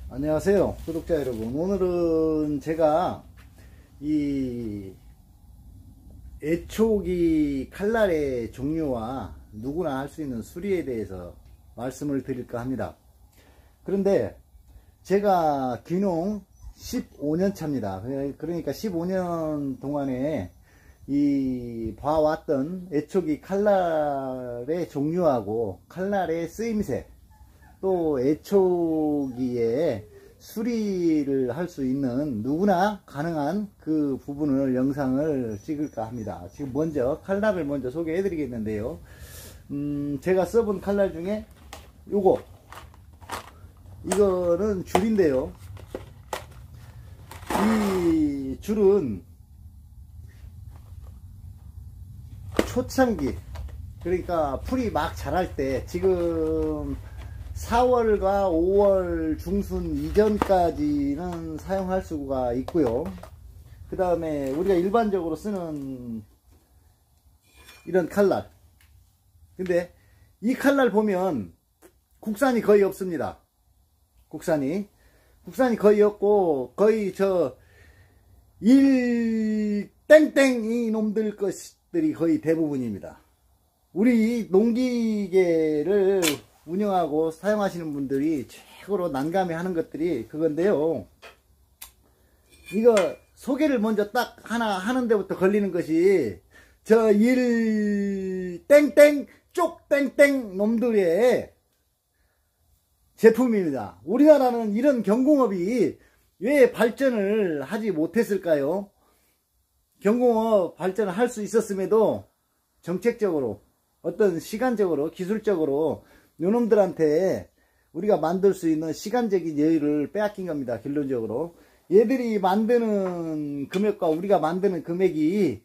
안녕하세요 구독자 여러분. 오늘은 제가 이 애초기 칼날의 종류와 누구나 할 수 있는 수리에 대해서 말씀을 드릴까 합니다. 그런데 제가 귀농 15년 차입니다. 그러니까 15년 동안에 이 봐왔던 애초기 칼날의 종류하고 칼날의 쓰임새, 또 애초기에 수리를 할 수 있는 누구나 가능한 그 부분을 영상을 찍을까 합니다. 지금 먼저 칼날을 먼저 소개해 드리겠는데요. 제가 써본 칼날 중에 이거는 줄인데요. 이 줄은 초창기, 그러니까 풀이 막 자랄 때, 지금 4월과 5월 중순 이전까지는 사용할 수가 있고요. 그 다음에 우리가 일반적으로 쓰는 이런 칼날, 근데 이 칼날 보면 국산이 거의 없습니다. 국산이 거의 없고, 거의 땡땡 이 놈들 것들이 거의 대부분입니다. 우리 농기계를 운영하고 사용하시는 분들이 최고로 난감해 하는 것들이 그건데요. 이거 소개를 먼저 딱 하나 하는 데부터 걸리는 것이 땡땡 쪽 땡땡 놈들의 제품입니다. 우리나라는 이런 경공업이 왜 발전을 하지 못했을까요? 경공업 발전을 할 수 있었음에도 정책적으로, 어떤 시간적으로, 기술적으로 요놈들한테 우리가 만들 수 있는 시간적인 여유를 빼앗긴 겁니다. 결론적으로 얘들이 만드는 금액과 우리가 만드는 금액이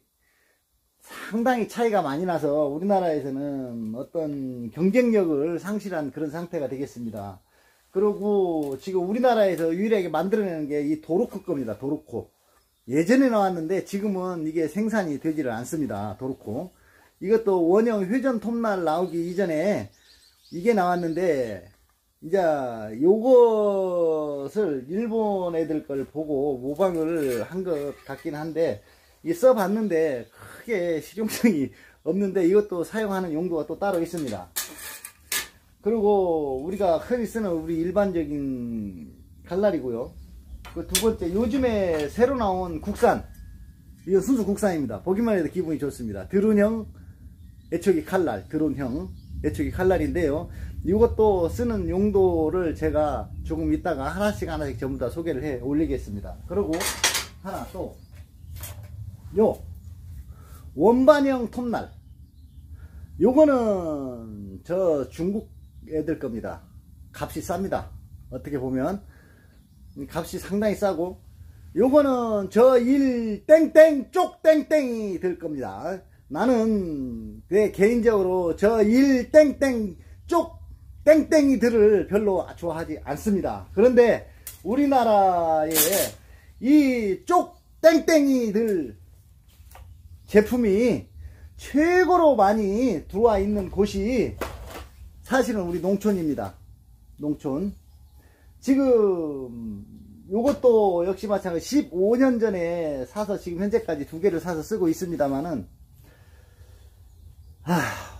상당히 차이가 많이 나서 우리나라에서는 어떤 경쟁력을 상실한 그런 상태가 되겠습니다. 그리고 지금 우리나라에서 유일하게 만들어내는 게 이 도로코 겁니다. 도로코. 예전에 나왔는데 지금은 이게 생산이 되지를 않습니다. 도로코. 이것도 원형 회전 톱날 나오기 이전에 이게 나왔는데, 이제 요것을 일본 애들 걸 보고 모방을 한 것 같긴 한데, 이 써봤는데 크게 실용성이 없는데, 이것도 사용하는 용도가 또 따로 있습니다. 그리고 우리가 흔히 쓰는 우리 일반적인 칼날이고요. 그 두 번째, 요즘에 새로 나온 국산, 이거 순수 국산입니다. 보기만 해도 기분이 좋습니다. 드론형 애초기 칼날, 드론형 애초기 칼날인데요. 이것도 쓰는 용도를 제가 조금 이따가 하나씩 전부 다 소개를 해 올리겠습니다. 그리고 하나 또, 요 원반형 톱날, 요거는 저 중국 애들 겁니다. 값이 쌉니다. 어떻게 보면 값이 상당히 싸고, 요거는 땡땡 쪽 땡땡이 될 겁니다. 나는 개인적으로 땡땡 쪽 땡땡이들을 별로 좋아하지 않습니다. 그런데 우리나라에 이 쪽 땡땡이들 제품이 최고로 많이 들어와 있는 곳이 사실은 우리 농촌입니다. 농촌. 지금 요것도 역시 마찬가지 15년 전에 사서 지금 현재까지 두 개를 사서 쓰고 있습니다만은,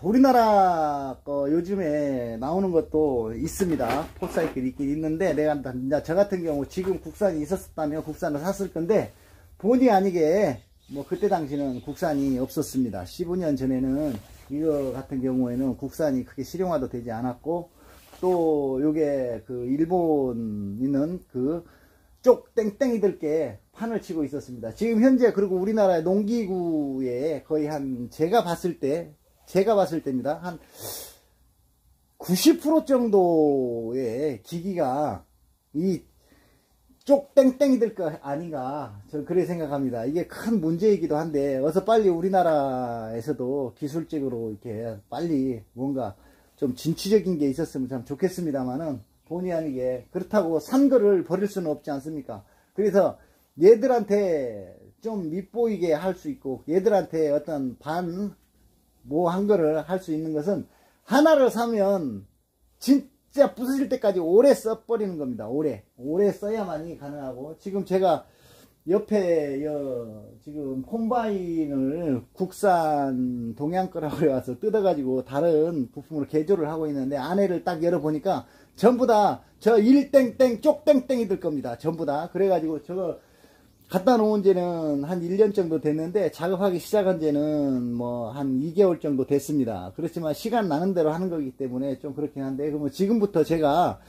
우리나라 거 요즘에 나오는 것도 있습니다. 폴사이클 있긴 있는데, 내가 저 같은 경우 지금 국산이 있었다면 국산을 샀을 건데, 본의 아니게 뭐 그때 당시는 국산이 없었습니다. 15년 전에는 이거 같은 경우에는 국산이 크게 실용화도 되지 않았고, 또 요게 그 일본 있는 그 쪽 땡땡이들께 판을 치고 있었습니다. 지금 현재, 그리고 우리나라의 농기구에 거의 제가 봤을 때입니다. 한 90% 정도의 기기가 이 쪽 땡땡이들 거 아닌가, 저는 그렇게 생각합니다. 이게 큰 문제이기도 한데, 어서 빨리 우리나라에서도 기술적으로 이렇게 빨리 뭔가 좀 진취적인 게 있었으면 참 좋겠습니다만은, 본의 아니게 그렇다고 산 거를 버릴 수는 없지 않습니까? 그래서 얘들한테 좀 밉보이게 할 수 있고, 얘들한테 어떤 한 거를 할 수 있는 것은, 하나를 사면 진짜 부서질 때까지 오래 써버리는 겁니다. 오래 써야만이 가능하고, 지금 제가 옆에 지금 콤바인을 국산 동양 거라고 그래서 뜯어가지고 다른 부품으로 개조를 하고 있는데, 안에를 딱 열어보니까 전부 다 저 1땡땡 쪽땡땡이 들 겁니다. 전부 다. 그래가지고 저거 갖다 놓은 지는 한 1년 정도 됐는데, 작업하기 시작한 지는 뭐 한 2개월 정도 됐습니다. 그렇지만 시간 나는 대로 하는 거기 때문에 좀 그렇긴 한데, 그러면 지금부터 제가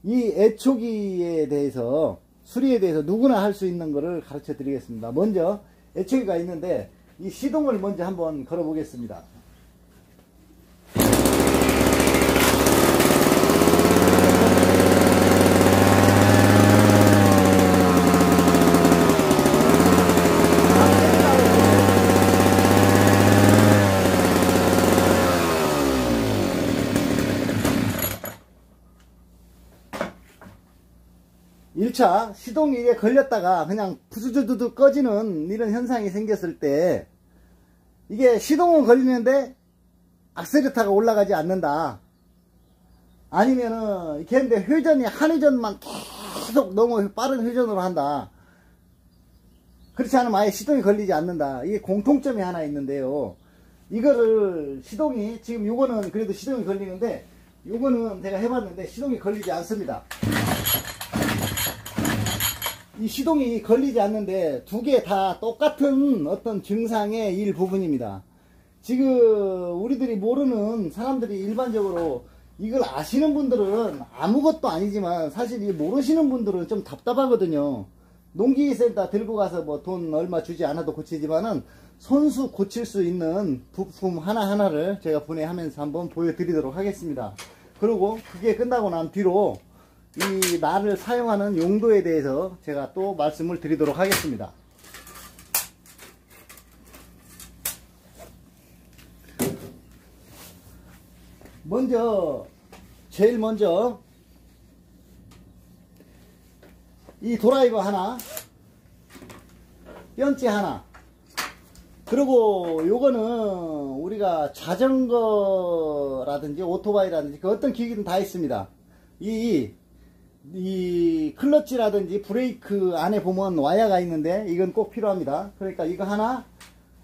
이 애초기에 대해서, 수리에 대해서 누구나 할 수 있는 거를 가르쳐 드리겠습니다. 먼저 애초기가 있는데, 이 시동을 먼저 한번 걸어 보겠습니다. 자, 시동이 이게 걸렸다가 그냥 부스두두 꺼지는 이런 현상이 생겼을 때, 이게 시동은 걸리는데 악셀레터가 올라가지 않는다. 아니면은 이렇게 했는데 회전이 한 회전만 계속 너무 빠른 회전으로 한다. 그렇지 않으면 아예 시동이 걸리지 않는다. 이게 공통점이 하나 있는데요. 이거를 시동이, 지금 요거는 그래도 시동이 걸리는데, 요거는 제가 해봤는데 시동이 걸리지 않습니다. 이 시동이 걸리지 않는데 두 개 다 똑같은 어떤 증상의 일부분입니다. 지금 우리들이 모르는 사람들이 일반적으로 이걸 아시는 분들은 아무것도 아니지만, 사실 이 모르시는 분들은 좀 답답하거든요. 농기센터 들고 가서 뭐 돈 얼마 주지 않아도 고치지만은 손수 고칠 수 있는 부품 하나하나를 제가 분해하면서 한번 보여드리도록 하겠습니다. 그리고 그게 끝나고 난 뒤로 이 날을 사용하는 용도에 대해서 제가 또 말씀을 드리도록 하겠습니다. 제일 먼저 이 드라이버 하나, 변치 하나, 그리고 요거는 우리가 자전거라든지 오토바이라든지 그 어떤 기기든 다 있습니다. 이 클러치라든지 브레이크 안에 보면 와이어가 있는데 이건 꼭 필요합니다. 그러니까 이거 하나,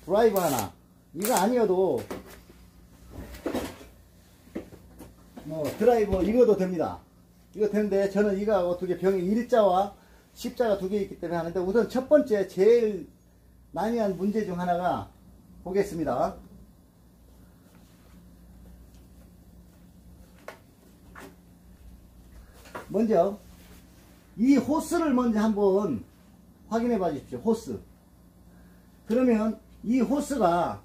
드라이버 하나. 이거 아니어도 뭐 드라이버 이거도 됩니다. 이거 되는데 저는 이거하고 두 개, 병이 일자와 십자가 두 개 있기 때문에 하는데, 우선 첫 번째 제일 난이한 문제 중 하나가 보겠습니다. 먼저 이 호스를 먼저 한번 확인해 봐 주십시오. 호스. 그러면 이 호스가,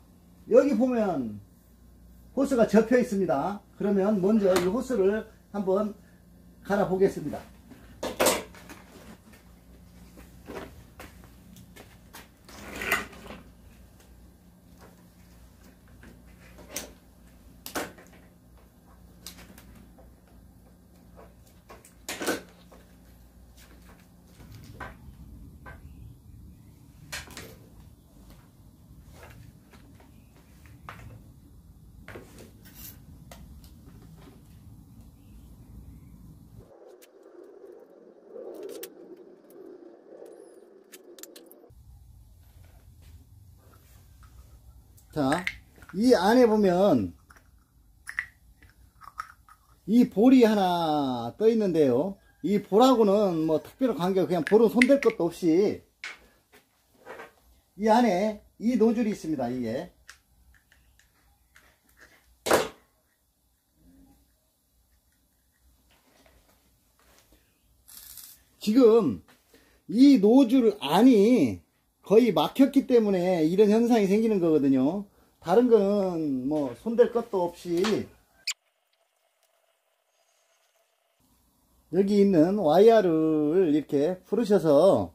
여기 보면 호스가 접혀 있습니다. 그러면 먼저 이 호스를 한번 갈아 보겠습니다. 자, 이 안에 보면 이 볼이 하나 떠 있는데요. 이 볼하고는 뭐 특별한 관계가, 그냥 볼은 손댈 것도 없이 이 안에 이 노즐이 있습니다. 이게 지금 이 노즐 안이 거의 막혔기 때문에 이런 현상이 생기는 거거든요. 다른 거는 뭐 손댈 것도 없이 여기 있는 와이어를 이렇게 풀으셔서,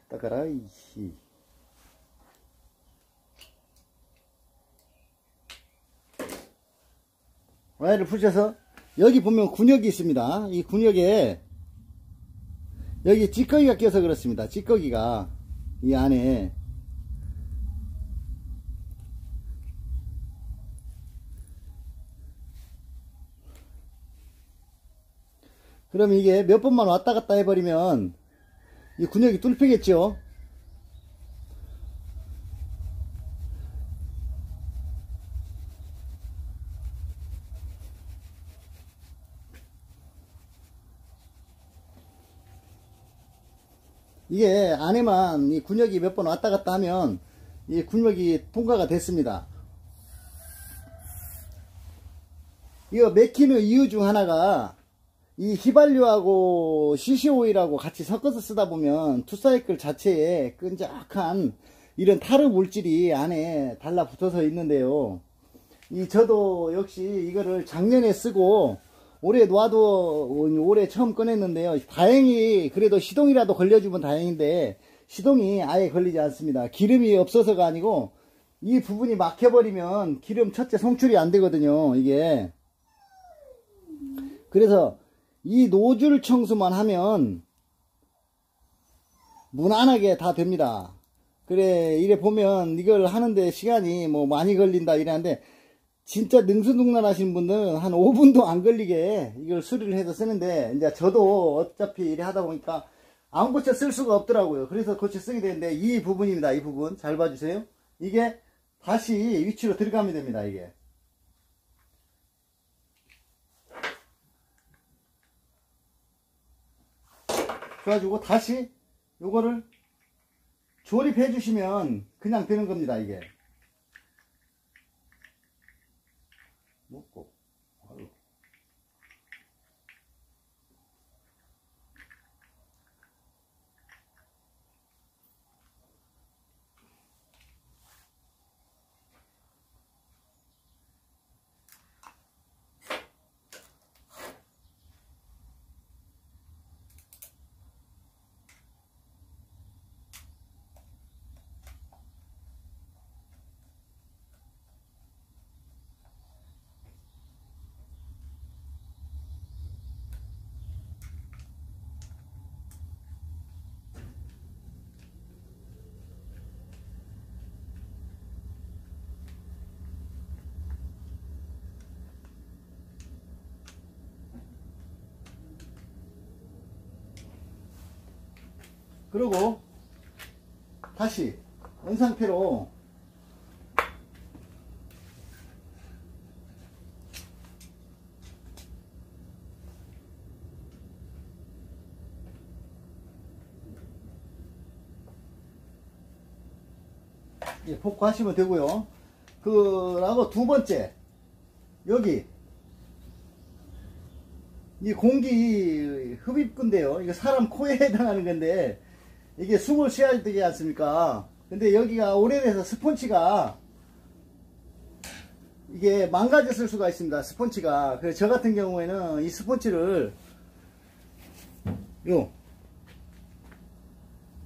따가라 이씨, 와이어를 풀셔서 여기 보면 군역이 있습니다. 이 군역에 여기 찌꺼기가 껴서 그렇습니다. 찌꺼기가 이 안에 그럼 이게 몇 번만 왔다 갔다 해버리면 이 군역이 뚫히겠죠. 이게 안에만 이 군역이 몇 번 왔다 갔다 하면 이 군역이 통과가 됐습니다. 이거 맥히는 이유 중 하나가 이 휘발유하고 CC오일하고 같이 섞어서 쓰다 보면 투사이클 자체에 끈적한 이런 타르 물질이 안에 달라붙어서 있는데요. 저도 역시 이거를 작년에 쓰고 올해 놔도 올해 처음 꺼냈는데요. 다행히 그래도 시동이라도 걸려주면 다행인데 시동이 아예 걸리지 않습니다. 기름이 없어서가 아니고 이 부분이 막혀버리면 기름 첫째 송출이 안 되거든요. 이게 그래서 이 노즐 청소만 하면 무난하게 다 됩니다. 그래 이래 보면 이걸 하는데 시간이 뭐 많이 걸린다 이러는데 진짜 능수능란 하시는 분들은 한 5분도 안 걸리게 이걸 수리를 해서 쓰는데 이제 저도 어차피 이래 하다 보니까 안 고쳐 쓸 수가 없더라고요. 그래서 고쳐 쓰게 되는데 이 부분입니다. 이 부분 잘 봐주세요. 이게 다시 위치로 들어가면 됩니다. 이게 그래가지고 다시 요거를 조립해 주시면 그냥 되는 겁니다. 이게 먹고 그리고 다시 원상태로 복구하시면 되고요. 그러고 두 번째 여기 이 공기 흡입구인데요. 이거 사람 코에 해당하는 건데 이게 숨을 쉬어야 되지 않습니까? 근데 여기가 오래돼서 스폰지가 이게 망가졌을 수가 있습니다. 스폰지가. 그래서 저 같은 경우에는 이 스폰지를 요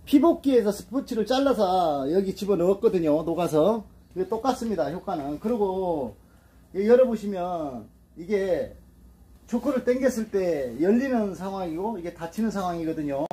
피복기에서 스폰지를 잘라서 여기 집어넣었거든요. 녹아서. 이게 똑같습니다. 효과는. 그리고 열어보시면 이게 초크를 당겼을 때 열리는 상황이고 이게 닫히는 상황이거든요.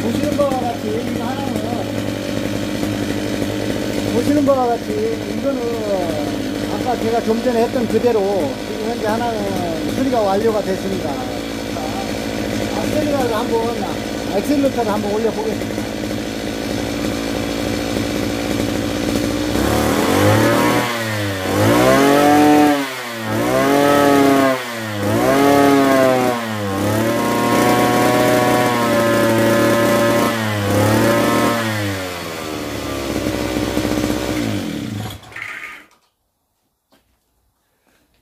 보시는 바와 같이 이거 하나는 보시는 바와 같이 이거는 아까 제가 좀 전에 했던 그대로 지금 현재 하나는 수리가 완료가 됐습니다. 엑셀러터를 한번 올려보겠습니다.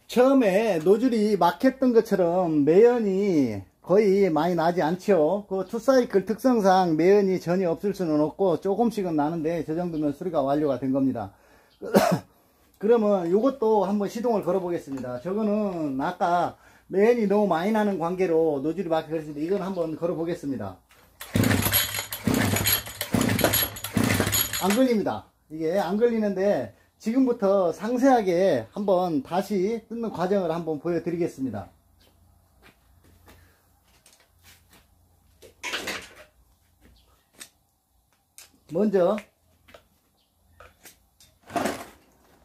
처음에 노즐이 막혔던 것처럼 매연이 거의 많이 나지 않죠. 그 투사이클 특성상 매연이 전혀 없을 수는 없고 조금씩은 나는데 저 정도면 수리가 완료가 된 겁니다. 그러면 요것도 한번 시동을 걸어 보겠습니다. 저거는 아까 매연이 너무 많이 나는 관계로 노즐이 막혀 그랬는데 이건 한번 걸어 보겠습니다. 안 걸립니다. 이게 안 걸리는데 지금부터 상세하게 한번 다시 뜯는 과정을 한번 보여드리겠습니다. 먼저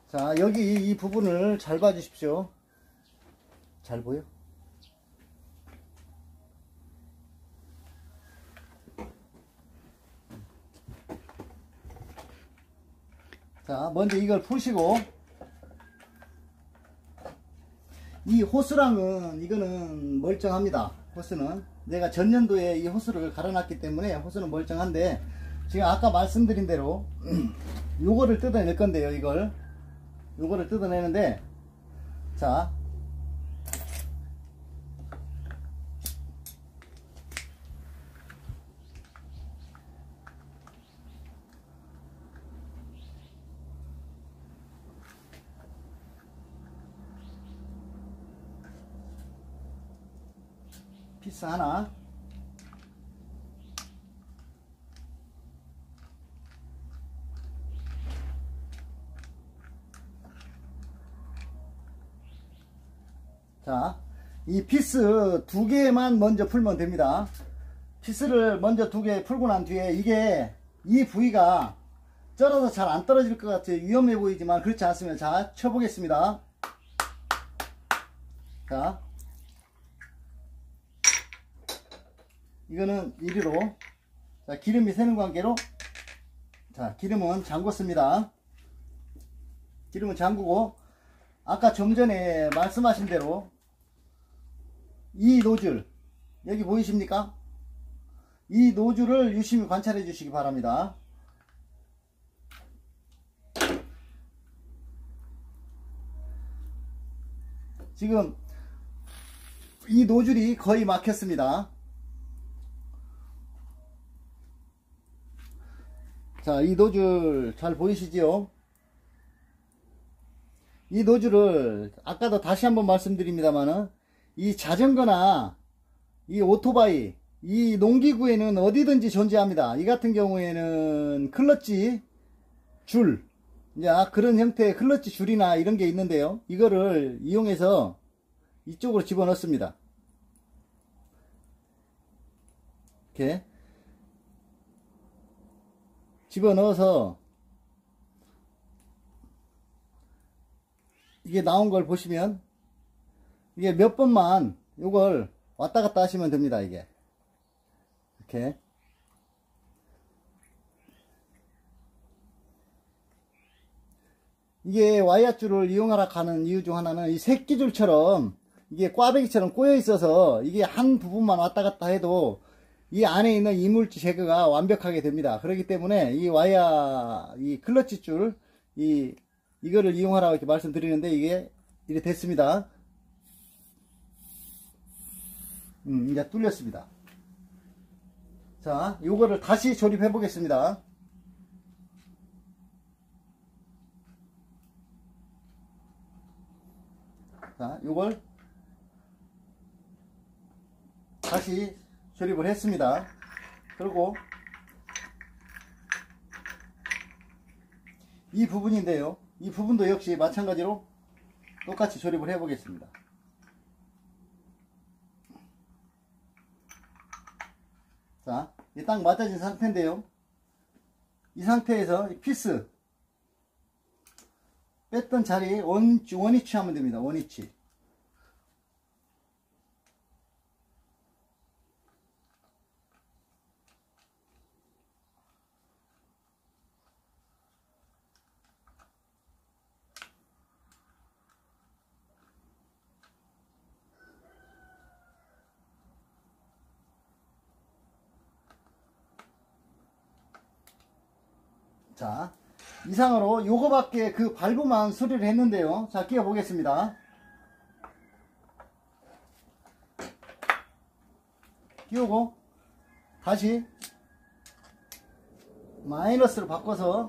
자, 여기 이 부분을 잘 봐주십시오. 잘 보여? 자, 먼저 이걸 푸시고, 이 호스랑은 이거는 멀쩡합니다. 호스는 내가 전년도에 이 호스를 갈아놨기 때문에 호스는 멀쩡한데, 지금 아까 말씀드린 대로 요거를 뜯어낼 건데요. 요거를 뜯어내는데, 자, 피스 하나, 자, 이 피스 두 개만 먼저 풀면 됩니다. 피스를 먼저 두 개 풀고 난 뒤에 이게 이 부위가 쩔어서 잘 안 떨어질 것 같아요. 위험해 보이지만 그렇지 않습니다. 자, 쳐보겠습니다. 자, 이거는 이리로, 자, 기름이 새는 관계로, 자, 기름은 잠궜습니다. 기름은 잠그고, 아까 좀 전에 말씀하신 대로 이 노즐 여기 보이십니까? 이 노즐을 유심히 관찰해 주시기 바랍니다. 지금 이 노즐이 거의 막혔습니다. 자, 이 노즐 잘 보이시지요? 이 노즐을 아까도 다시 한번 말씀드립니다만은 이 자전거나 이 오토바이, 이 농기구에는 어디든지 존재합니다. 이 같은 경우에는 클러치 줄, 이제 그런 형태의 클러치 줄이나 이런 게 있는데요. 이거를 이용해서 이쪽으로 집어넣습니다. 이렇게 집어넣어서 이게 나온 걸 보시면 이게 몇 번만 이걸 왔다 갔다 하시면 됩니다. 이게 이렇게 이게 와이어줄을 이용하라 하는 이유 중 하나는 이 새끼줄처럼 이게 꽈배기처럼 꼬여 있어서 이게 한 부분만 왔다 갔다 해도 이 안에 있는 이물질 제거가 완벽하게 됩니다. 그렇기 때문에 이 와이어, 이 클러치 줄, 이거를 이용하라고 이렇게 말씀드리는데 이게 이렇게 됐습니다. 이제 뚫렸습니다. 자, 요거를 다시 조립해 보겠습니다. 자, 요걸 다시 조립을 했습니다. 그리고 이 부분인데요. 이 부분도 역시 마찬가지로 똑같이 조립을 해 보겠습니다. 자, 이게 딱 맞아진 상태인데요. 이 상태에서 이 피스 뺐던 자리 원위치 하면 됩니다. 원위치. 자, 이상으로 요거밖에 그 발부만 수리를 했는데요. 자, 끼워 보겠습니다. 끼우고 다시 마이너스로 바꿔서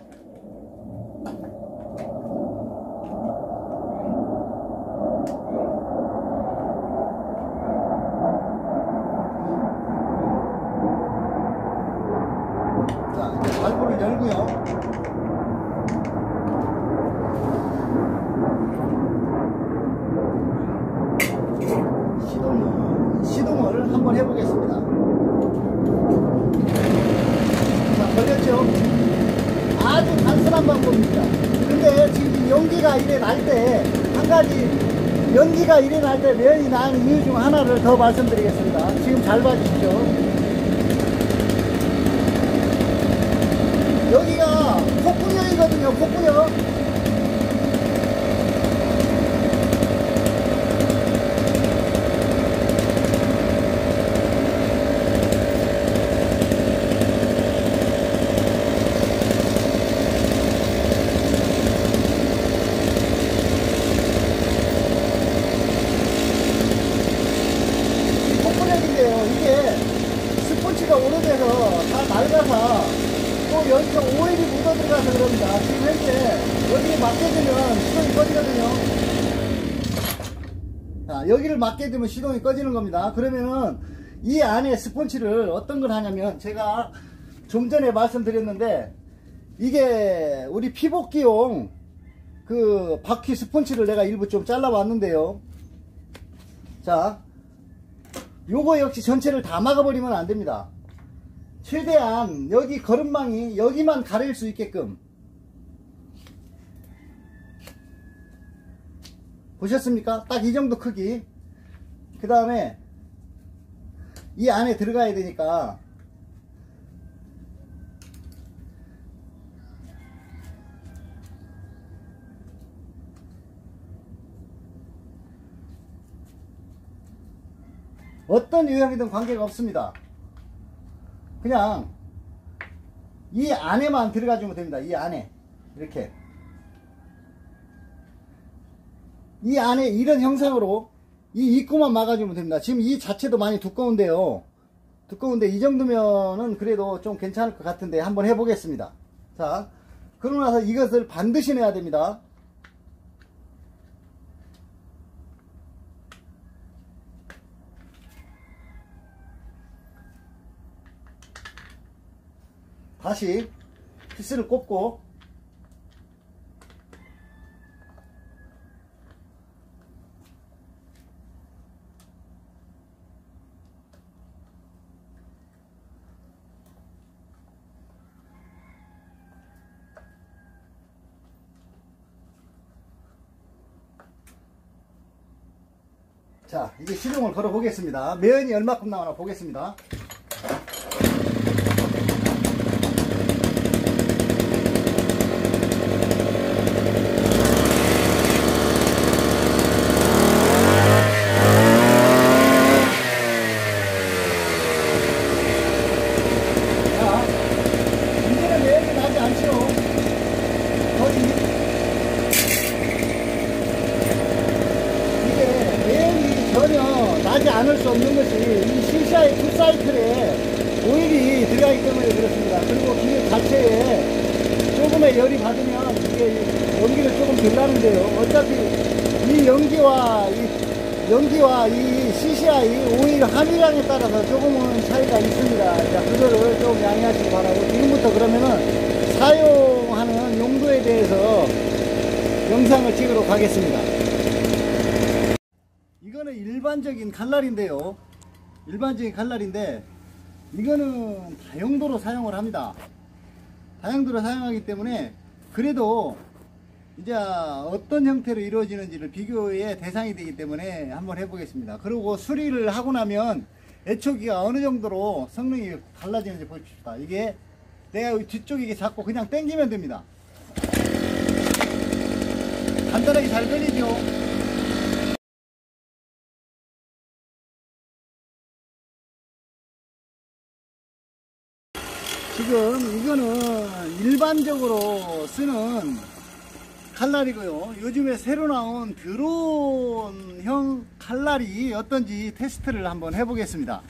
문을 열고요. 시동을 한번 해보겠습니다. 자, 걸렸죠? 아주 단순한 방법입니다. 근데 지금 연기가 이래 날 때, 한 가지 연기가 이래 날 때 매연이 나는 이유 중 하나를 더 말씀드리겠습니다. 지금 잘 봐주십시오. 여기가 폭구역이거든요. 폭구역. 이게 스포츠가 오래돼서 다 낡아서 또 여기서 오일이 묻어 들어가서 그럽니다. 지금 현재 여기에 맞게 되면 시동이 꺼지거든요. 자, 여기를 맞게 되면 시동이 꺼지는 겁니다. 그러면은 이 안에 스폰지를 어떤 걸 하냐면, 제가 좀 전에 말씀드렸는데, 이게 우리 피복기용 그 바퀴 스폰지를 내가 일부 좀 잘라 왔는데요. 자, 요거 역시 전체를 다 막아버리면 안 됩니다. 최대한 여기 거름망이 여기만 가릴 수 있게끔. 보셨습니까? 딱 이 정도 크기. 그 다음에 이 안에 들어가야 되니까 어떤 유형이든 관계가 없습니다. 그냥 이 안에만 들어가 주면 됩니다. 이 안에 이렇게 이 안에 이런 형상으로 이 입구만 막아주면 됩니다. 지금 이 자체도 많이 두꺼운데요. 두꺼운데 이 정도면은 그래도 좀 괜찮을 것 같은데 한번 해보겠습니다. 자, 그러고 나서 이것을 반드시 내야 됩니다. 다시 피스를 꼽고 자, 이제 시동을 걸어 보겠습니다. 매연이 얼마큼 나오나 보겠습니다. 나지 않을 수 없는 것이 이 CCI 풀사이클에 오일이 들어가기 때문에 그렇습니다. 그리고 기계 자체에 조금의 열이 받으면 이게 연기를 조금 덜 나는데요. 어차피 이 연기와 이 CCI 오일 함유량에 따라서 조금은 차이가 있습니다. 자, 그거를 좀 양해하시기 바라고, 지금부터 그러면은 사용하는 용도에 대해서 영상을 찍으러 가겠습니다. 이거는 일반적인 칼날인데요. 일반적인 칼날인데 이거는 다용도로 사용을 합니다. 다용도로 사용하기 때문에 그래도 이제 어떤 형태로 이루어지는지를 비교의 대상이 되기 때문에 한번 해보겠습니다. 그리고 수리를 하고 나면 애초기가 어느 정도로 성능이 달라지는지 보십시다. 이게 내가 뒤쪽에 이게 잡고 그냥 당기면 됩니다. 간단하게 잘 걸리죠. 지금 이거는 일반적으로 쓰는 칼날이고요. 요즘에 새로 나온 드론형 칼날이 어떤지 테스트를 한번 해보겠습니다.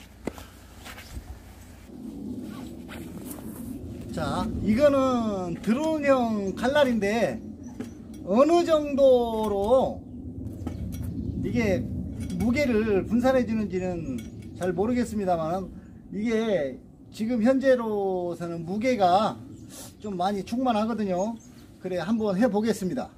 자, 이거는 드론형 칼날인데 어느 정도로 이게 무게를 분산해 주는지는 잘 모르겠습니다만, 이게 지금 현재로서는 무게가 좀 많이 충만하거든요. 그래 한번 해 보겠습니다.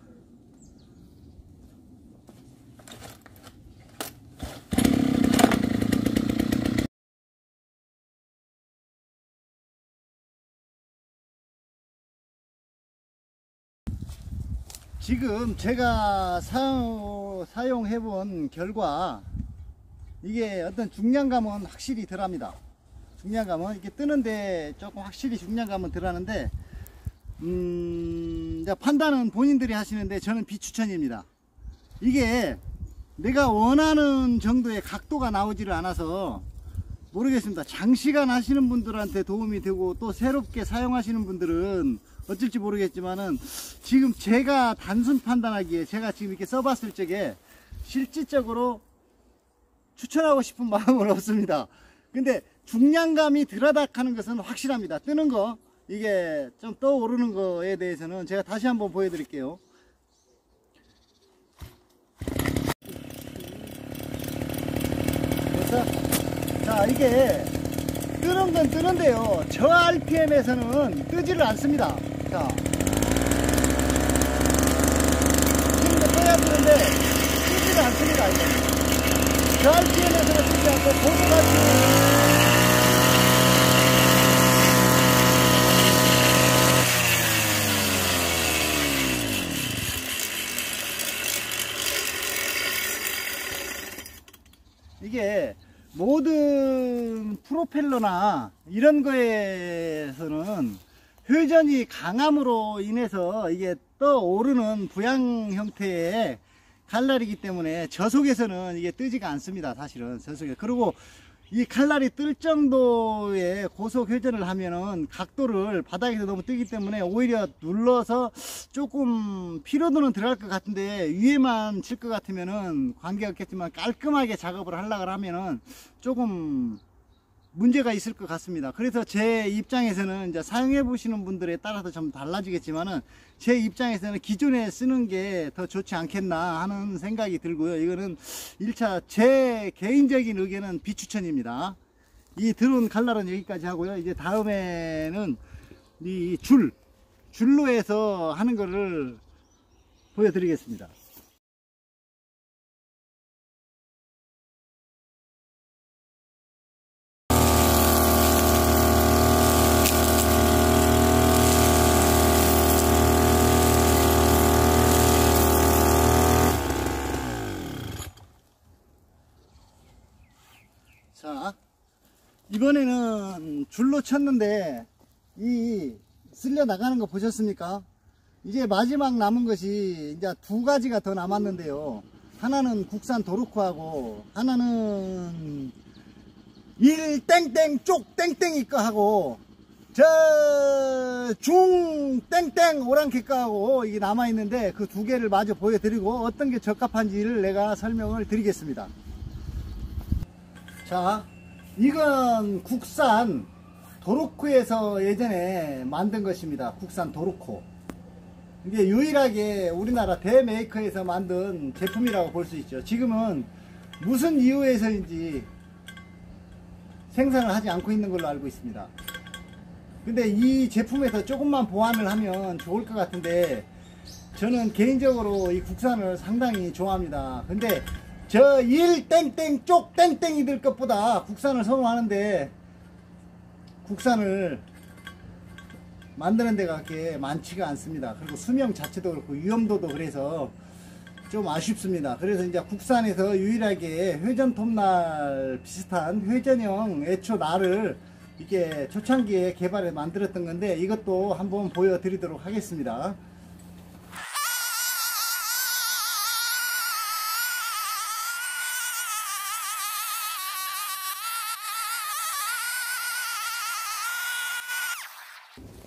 지금 제가 사용해 본 결과 이게 어떤 중량감은 확실히 덜합니다. 중량감은 이렇게 뜨는데 조금 확실히 중량감은 덜하는데 판단은 본인들이 하시는데 저는 비추천입니다. 이게 내가 원하는 정도의 각도가 나오지를 않아서 모르겠습니다. 장시간 하시는 분들한테 도움이 되고 또 새롭게 사용하시는 분들은 어쩔지 모르겠지만은 지금 제가 단순 판단하기에 제가 지금 이렇게 써봤을 적에 실질적으로 추천하고 싶은 마음은 없습니다. 근데 중량감이 덜하다 하는 것은 확실합니다. 뜨는 거 이게 좀 떠오르는 거에 대해서는 제가 다시 한번 보여드릴게요. 그래서 자 이게 뜨는 건 뜨는데요, 저 RPM에서는 뜨지를 않습니다. 자 지금도 떠야 뜨는데 뜨지를 않습니다. 이거. 저 RPM에서는 뜨지 않고 보드같이 이게 모든 프로펠러나 이런 거에서는 회전이 강함으로 인해서 이게 떠오르는 부양 형태의 칼날이기 때문에 저속에서는 이게 뜨지가 않습니다. 사실은 저속에. 그리고 이 칼날이 뜰 정도의 고속 회전을 하면은 각도를 바닥에서 너무 뜨기 때문에 오히려 눌러서 조금 피로도는 들어갈 것 같은데 위에만 칠 것 같으면은 관계없겠지만 깔끔하게 작업을 하려고 하면은 조금 문제가 있을 것 같습니다. 그래서 제 입장에서는 이제 사용해 보시는 분들에 따라서 좀 달라지겠지만은 제 입장에서는 기존에 쓰는 게 더 좋지 않겠나 하는 생각이 들고요. 이거는 1차 제 개인적인 의견은 비추천입니다. 이 드론 칼날은 여기까지 하고요. 이제 다음에는 이 줄로 해서 하는 거를 보여드리겠습니다. 자, 이번에는 줄로 쳤는데 이 쓸려 나가는 거 보셨습니까? 이제 마지막 남은 것이 이제 두 가지가 더 남았는데요. 하나는 국산 도르코하고 하나는 일 땡땡 쪽 땡땡이 거 하고 저 중 땡땡 오랑캐 거하고 이게 남아 있는데 그 두 개를 마저 보여드리고 어떤 게 적합한지를 내가 설명을 드리겠습니다. 자, 이건 국산 도르코에서 예전에 만든 것입니다. 국산 도르코. 이게 유일하게 우리나라 대메이커에서 만든 제품이라고 볼 수 있죠. 지금은 무슨 이유에서인지 생산을 하지 않고 있는 걸로 알고 있습니다. 근데 이 제품에서 조금만 보완을 하면 좋을 것 같은데 저는 개인적으로 이 국산을 상당히 좋아합니다. 근데 저 일 땡땡 쪽 땡땡이들 것보다 국산을 선호하는데 국산을 만드는 데가 그렇게 많지가 않습니다. 그리고 수명 자체도 그렇고 위험도도 그래서 좀 아쉽습니다. 그래서 이제 국산에서 유일하게 회전 톱날 비슷한 회전형 애초 날을 이렇게 초창기에 개발해 만들었던 건데 이것도 한번 보여드리도록 하겠습니다.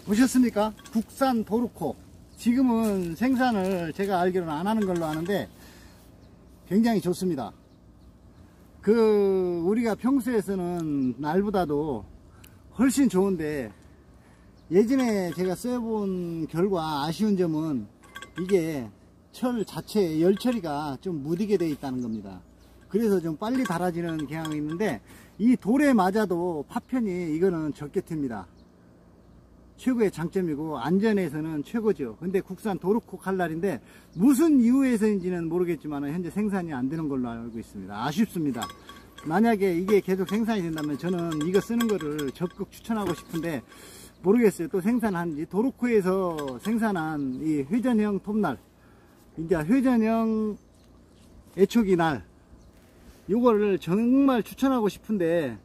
보셨습니까? 국산 도르코. 지금은 생산을 제가 알기로는 안 하는 걸로 아는데 굉장히 좋습니다. 우리가 평소에 쓰는 날보다도 훨씬 좋은데 예전에 제가 써본 결과 아쉬운 점은 이게 철 자체에 열 처리가 좀 무디게 되어 있다는 겁니다. 그래서 좀 빨리 닳아지는 경향이 있는데 이 돌에 맞아도 파편이 이거는 적게 튑니다. 최고의 장점이고 안전에서는 최고죠. 근데 국산 도르코 칼날인데 무슨 이유에서인지는 모르겠지만 현재 생산이 안 되는 걸로 알고 있습니다. 아쉽습니다. 만약에 이게 계속 생산이 된다면 저는 이거 쓰는 거를 적극 추천하고 싶은데 모르겠어요. 또 생산한지. 도르코에서 생산한 이 회전형 톱날, 이제 회전형 애초기 날, 이거를 정말 추천하고 싶은데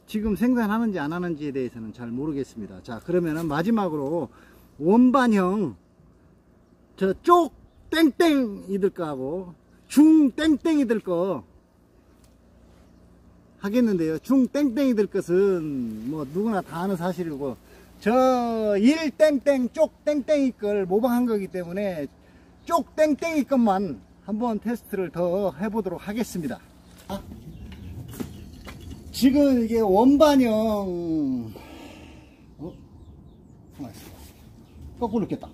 지금 생산하는지 안 하는지에 대해서는 잘 모르겠습니다. 자, 그러면은 마지막으로 원반형 저 쪽 땡땡이들 거하고 중 땡땡이들 거 하겠는데요. 중 땡땡이들 것은 뭐 누구나 다 아는 사실이고 저 1 땡땡 쪽 땡땡이 걸 모방한 거기 때문에 쪽 땡땡이 것만 한번 테스트를 더 해보도록 하겠습니다. 지금 이게 원반형 거꾸로 꼈다.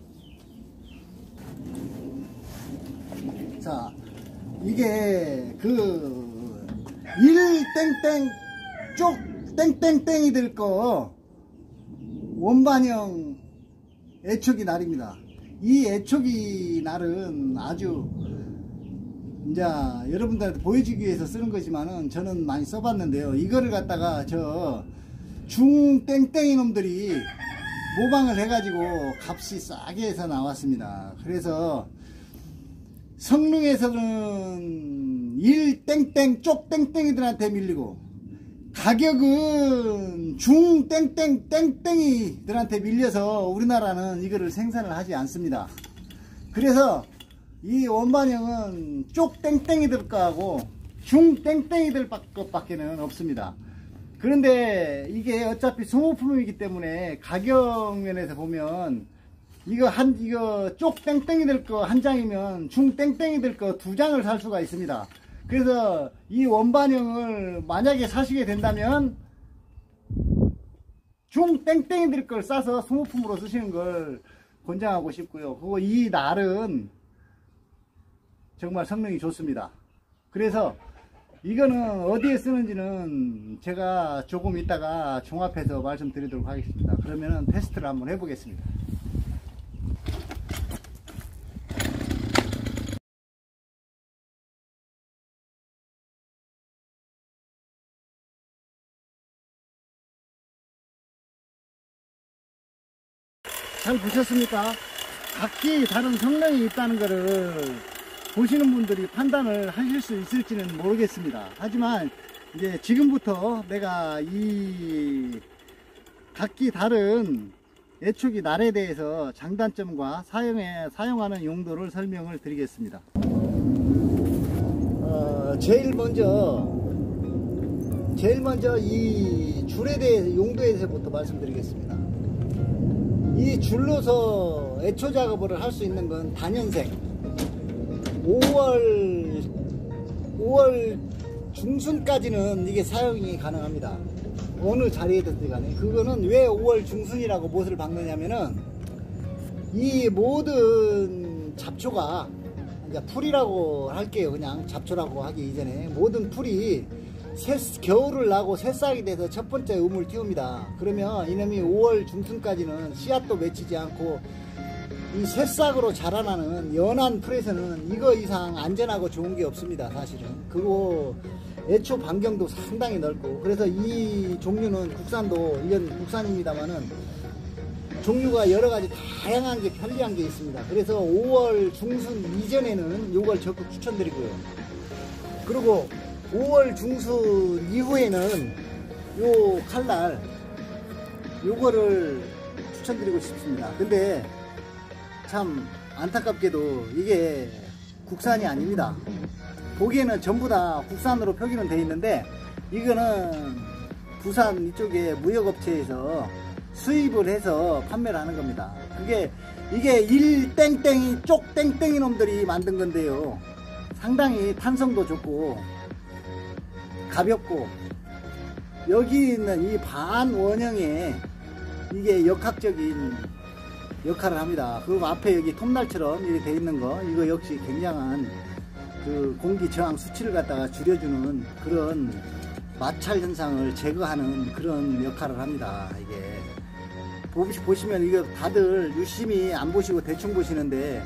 자, 이게 그 1 땡땡 쪽 땡땡땡이들 거 원반형 애초기 날입니다. 이 애초기 날은 아주 이제 여러분들한테 보여주기 위해서 쓰는 거지만은 저는 많이 써봤는데요. 이거를 갖다가 저 중땡땡이 놈들이 모방을 해가지고 값이 싸게 해서 나왔습니다. 그래서 성능에서는 1땡땡 쪽땡땡이들한테 밀리고 가격은 중땡땡땡땡이들한테 밀려서 우리나라는 이거를 생산을 하지 않습니다. 그래서 이 원반형은 쪽 땡땡이들 거하고 중 땡땡이들 것밖에는 없습니다. 그런데 이게 어차피 소모품이기 때문에 가격 면에서 보면 이거 쪽 땡땡이들 거 한 장이면 중 땡땡이들 거 두 장을 살 수가 있습니다. 그래서 이 원반형을 만약에 사시게 된다면 중 땡땡이들 걸 싸서 소모품으로 쓰시는 걸 권장하고 싶고요. 그리고 이 날은 정말 성능이 좋습니다. 그래서 이거는 어디에 쓰는지는 제가 조금 이따가 종합해서 말씀드리도록 하겠습니다. 그러면은 테스트를 한번 해보겠습니다. 잘 보셨습니까? 각기 다른 성능이 있다는 것을 보시는 분들이 판단을 하실 수 있을지는 모르겠습니다. 하지만 이제 지금부터 내가 이 각기 다른 애초기 날에 대해서 장단점과 사용하는 용도를 설명을 드리겠습니다. 제일 먼저 이 줄에 대해서 용도에 대해서부터 말씀드리겠습니다. 이 줄로서 애초 작업을 할 수 있는 건 단연생 5월 중순까지는 이게 사용이 가능합니다. 어느 자리에든지 간에. 그거는 왜 5월 중순이라고 못을 박느냐면은 이 모든 잡초가, 이제 풀이라고 할게요. 그냥 잡초라고 하기 이전에 모든 풀이 겨울을 나고 새싹이 돼서 첫 번째 음을 틔웁니다. 그러면 이놈이 5월 중순까지는 씨앗도 맺히지 않고 이 새싹으로 자라나는 연한 풀에서는 이거 이상 안전하고 좋은 게 없습니다. 사실은. 그리고 애초 반경도 상당히 넓고, 그래서 이 종류는 국산도 이건 국산입니다만은 종류가 여러가지 다양한 게 편리한 게 있습니다. 그래서 5월 중순 이전에는 이걸 적극 추천드리고요. 그리고 5월 중순 이후에는 요 칼날 요거를 추천드리고 싶습니다. 근데 참 안타깝게도 이게 국산이 아닙니다. 보기에는 전부 다 국산으로 표기는 되어 있는데 이거는 부산 이쪽에 무역업체에서 수입을 해서 판매를 하는 겁니다. 이게 1땡땡이 쪽땡땡이 놈들이 만든 건데요. 상당히 탄성도 좋고 가볍고 여기 있는 이 반원형에 이게 역학적인 역할을 합니다. 그리고 앞에 여기 톱날처럼 이렇게 되어 있는 거, 이거 역시 굉장한 그 공기 저항 수치를 갖다가 줄여주는 그런 마찰 현상을 제거하는 그런 역할을 합니다. 이게 보시면 이거 다들 유심히 안 보시고 대충 보시는데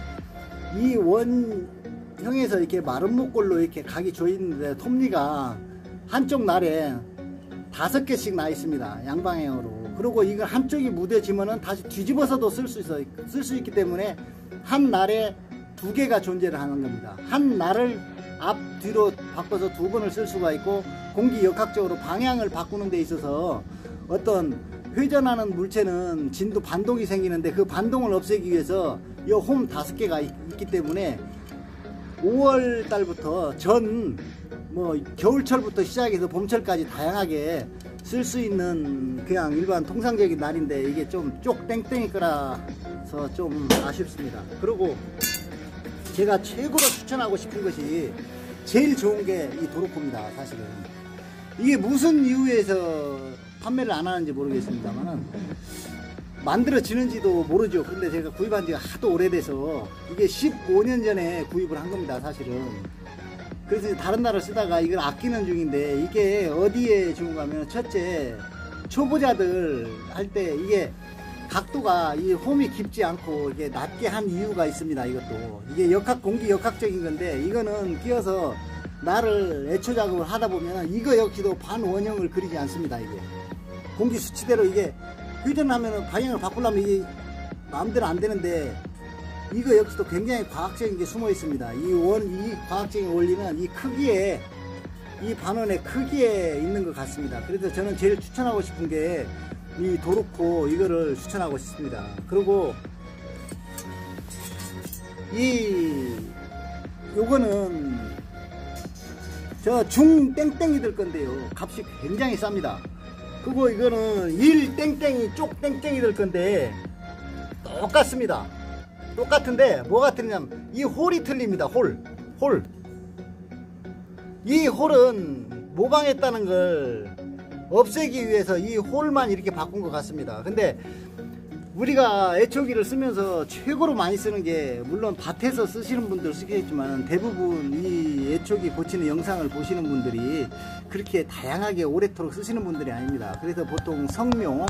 이 원형에서 이렇게 마른 목골로 이렇게 각이 조이는데 톱니가 한쪽 날에 5개씩 나 있습니다. 양방향으로. 그리고 이걸 한쪽이 무뎌지면은 다시 뒤집어서도 쓸 수 있기 때문에 한 날에 2개가 존재를 하는 겁니다. 한 날을 앞 뒤로 바꿔서 2번을 쓸 수가 있고, 공기 역학적으로 방향을 바꾸는 데 있어서 어떤 회전하는 물체는 진도 반동이 생기는데 그 반동을 없애기 위해서 이 홈 5개가 있기 때문에 5월 달부터 겨울철부터 시작해서 봄철까지 다양하게 쓸 수 있는 그냥 일반 통상적인 날인데 이게 좀 쪽 땡땡이 거라서 좀 아쉽습니다. 그리고 제가 최고로 추천하고 싶은 것이 제일 좋은 게 이 도로코입니다. 사실은 이게 무슨 이유에서 판매를 안 하는지 모르겠습니다만은 만들어지는지도 모르죠. 근데 제가 구입한 지가 하도 오래돼서 이게 15년 전에 구입을 한 겁니다. 사실은. 그래서 다른 나라를 쓰다가 이걸 아끼는 중인데, 이게 어디에 좋은가 하면, 첫째 초보자들 할 때 이게 각도가 이 홈이 깊지 않고 이게 낮게 한 이유가 있습니다. 이것도 이게 공기 역학적인 건데, 이거는 끼워서 나를 애초 작업을 하다 보면 이거 역시도 반원형을 그리지 않습니다. 이게 공기 수치대로 이게 회전하면 방향을 바꾸려면 이게 마음대로 안 되는데, 이거 역시도 굉장히 과학적인 게 숨어 있습니다. 이 과학적인 원리는 이 크기에, 이 반원의 크기에 있는 것 같습니다. 그래서 저는 제일 추천하고 싶은 게 이 도로코, 이거를 추천하고 싶습니다. 그리고 요거는 저 중 땡땡이들 건데요, 값이 굉장히 쌉니다. 그리고 이거는 1 땡땡이 쪽 땡땡이들 건데 똑같습니다. 똑같은데 뭐가 틀리냐면 이 홀이 틀립니다. 홀. 이 홀은 모방했다는 걸 없애기 위해서 이 홀만 이렇게 바꾼 것 같습니다. 근데 우리가 애초기를 쓰면서 최고로 많이 쓰는 게, 물론 밭에서 쓰시는 분들 쓰겠지만 대부분 이 애초기 고치는 영상을 보시는 분들이 그렇게 다양하게 오래도록 쓰시는 분들이 아닙니다. 그래서 보통 성묘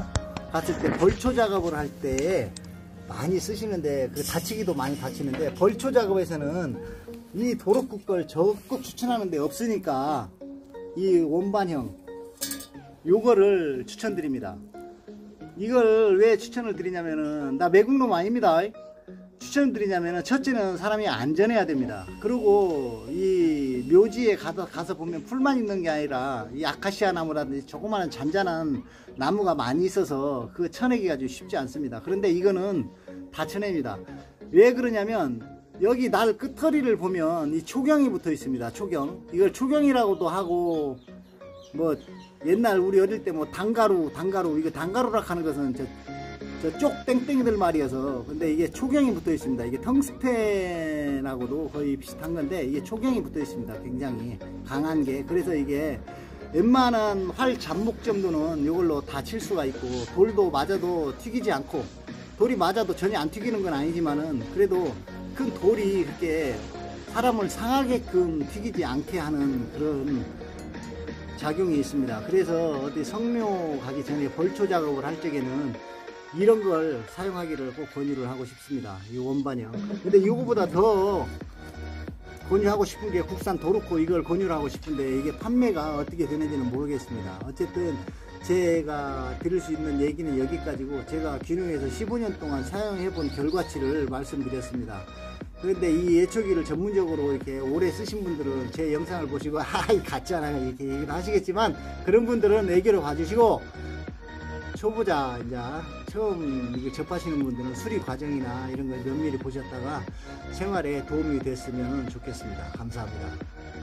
갔을 때 벌초 작업을 할 때 많이 쓰시는데, 그 다치기도 많이 다치는데, 벌초 작업에서는 이 도로코 걸 적극 추천하는데 없으니까 이 원반형 요거를 추천드립니다. 이걸 왜 추천을 드리냐면은, 나 매국놈 아닙니다. 추천을 드리냐면은, 첫째는 사람이 안전해야 됩니다. 그리고 이 묘지에 가서 보면 풀만 있는 게 아니라 이 아카시아 나무라든지 조그마한 잔잔한 나무가 많이 있어서 그 쳐내기가 좀 쉽지 않습니다. 그런데 이거는 다 쳐냅니다. 왜 그러냐면, 여기 날 끝허리를 보면 이 초경이 붙어 있습니다. 초경. 이걸 초경이라고도 하고, 뭐 옛날 우리 어릴 때 뭐 단가루, 이거 단가루라 하는 것은 저쪽 땡땡이들 말이어서. 근데 이게 초경이 붙어 있습니다. 이게 텅스텐하고도 거의 비슷한 건데, 이게 초경이 붙어 있습니다. 굉장히 강한 게. 그래서 이게 웬만한 활 잡목 정도는 이걸로 다 칠 수가 있고, 돌도 맞아도 튀기지 않고, 돌이 맞아도 전혀 안 튀기는 건 아니지만은 그래도 큰 돌이 그렇게 사람을 상하게끔 튀기지 않게 하는 그런 작용이 있습니다. 그래서 어디 성묘 가기 전에 벌초 작업을 할 적에는 이런 걸 사용하기를 꼭 권유를 하고 싶습니다. 이 원반형. 근데 이거보다 더 권유하고 싶은 게 국산 도로코, 이걸 권유를 하고 싶은데 이게 판매가 어떻게 되는지는 모르겠습니다. 어쨌든 제가 드릴 수 있는 얘기는 여기까지고, 제가 귀농해서 15년 동안 사용해 본 결과치를 말씀드렸습니다. 그런데 이 예초기를 전문적으로 이렇게 오래 쓰신 분들은 제 영상을 보시고 아이 같잖아요 이렇게 얘기를 하시겠지만, 그런 분들은 애교를 봐주시고, 초보자 이제 처음 이게 접하시는 분들은 수리 과정이나 이런 걸 면밀히 보셨다가 생활에 도움이 됐으면 좋겠습니다. 감사합니다.